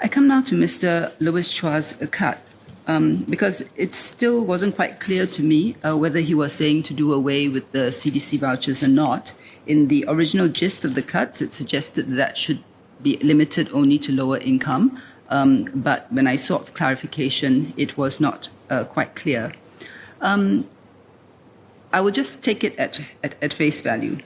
I come now to Mr. Louis Chua's cut, because it still wasn't quite clear to me whether he was saying to do away with the CDC vouchers or not. In the original gist of the cuts, it suggested that should be limited only to lower income, but when I sought clarification, it was not quite clear. I will just take it at face value.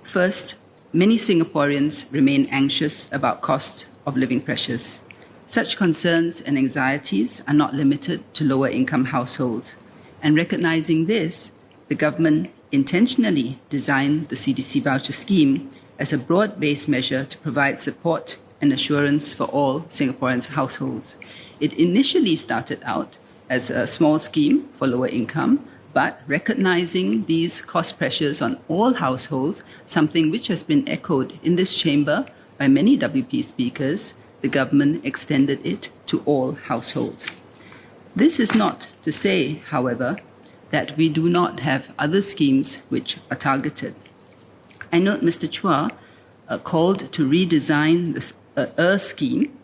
First, many Singaporeans remain anxious about cost of living pressures. Such concerns and anxieties are not limited to lower income households. And recognizing this, the government intentionally designed the CDC voucher scheme as a broad-based measure to provide support and assurance for all Singaporeans' households. It initially started out as a small scheme for lower income, but recognizing these cost pressures on all households, something which has been echoed in this chamber by many WP speakers, the government extended it to all households. This is not to say, however, that we do not have other schemes which are targeted. I note Mr. Chua called to redesign a scheme,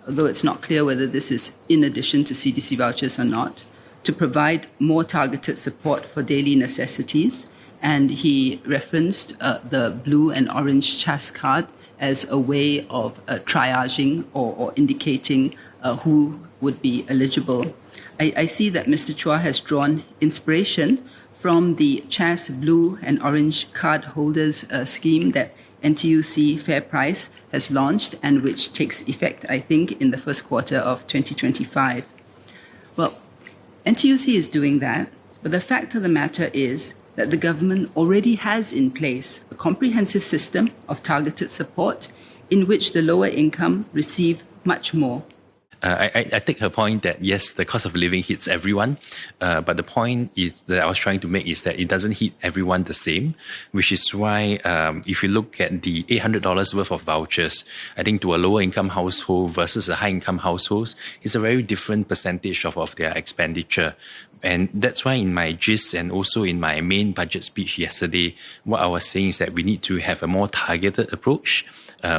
although it's not clear whether this is in addition to CDC vouchers or not, to provide more targeted support for daily necessities. And he referenced the blue and orange CHAS card as a way of triaging or indicating who would be eligible. I see that Mr. Chua has drawn inspiration from the CHAS blue and orange card holders scheme that NTUC Fair Price has launched and which takes effect, I think, in the first quarter of 2025. Well, NTUC is doing that, but the fact of the matter is that the government already has in place a comprehensive system of targeted support in which the lower income receive much more. I take her point that yes, the cost of living hits everyone, but the point is that I was trying to make is that it doesn't hit everyone the same, which is why if you look at the $800 worth of vouchers, I think to a lower income household versus a high income household, it's a very different percentage of their expenditure. And that's why in my gist and also in my main budget speech yesterday, what I was saying is that we need to have a more targeted approach.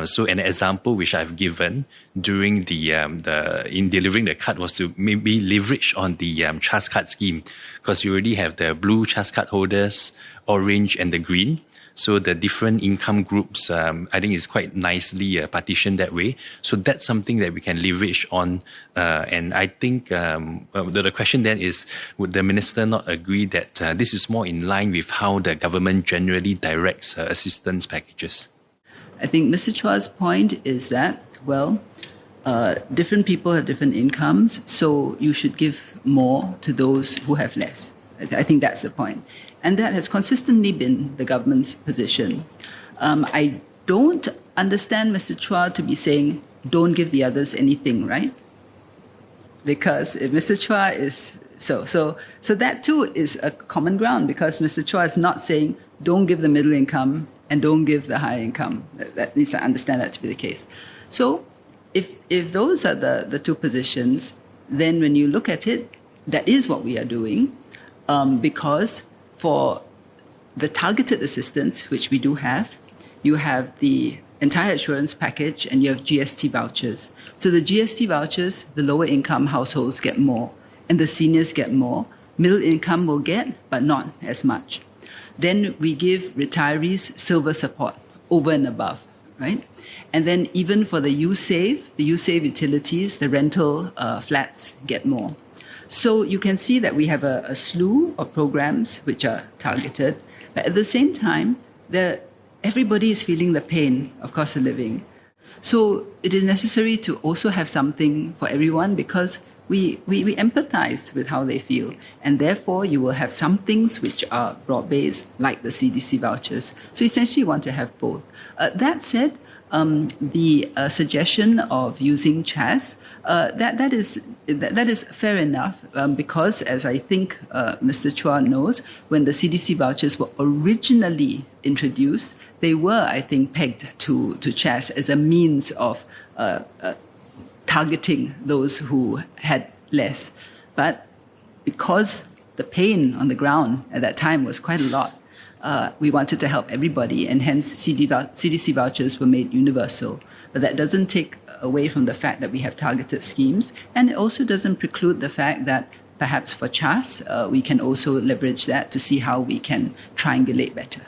So an example which I've given during in delivering the cut was to maybe leverage on the CHAS card scheme, because you already have the blue CHAS card holders, orange and the green. So the different income groups, I think is quite nicely partitioned that way. So that's something that we can leverage on. And I think the question then is, would the minister not agree that this is more in line with how the government generally directs assistance packages? I think Mr. Chua's point is that, well, different people have different incomes, so you should give more to those who have less. I think that's the point. And that has consistently been the government's position. I don't understand Mr. Chua to be saying, don't give the others anything, right? Because if Mr. Chua is... So that too is a common ground, because Mr. Chua is not saying, don't give the middle income and don't give the high income. That needs to understand that to be the case. So if those are the two positions, then when you look at it, that is what we are doing, because for the targeted assistance, which we do have, you have the entire assurance package and you have GST vouchers. So the GST vouchers, the lower income households get more and the seniors get more. Middle income will get, but not as much. Then we give retirees silver support over and above, right? And then even for the USave utilities, the rental flats get more. So you can see that we have a slew of programs which are targeted, but at the same time, everybody is feeling the pain of cost of living. So it is necessary to also have something for everyone, because we empathize with how they feel. And therefore, you will have some things which are broad-based, like the CDC vouchers. So essentially, you want to have both. That said, the suggestion of using CHAS, that is fair enough, because as I think Mr. Chua knows, when the CDC vouchers were originally introduced, they were, I think, pegged to CHAS as a means of targeting those who had less. But because the pain on the ground at that time was quite a lot, we wanted to help everybody, and hence CDC vouchers were made universal. But that doesn't take away from the fact that we have targeted schemes, and it also doesn't preclude the fact that perhaps for CHAS, we can also leverage that to see how we can triangulate better.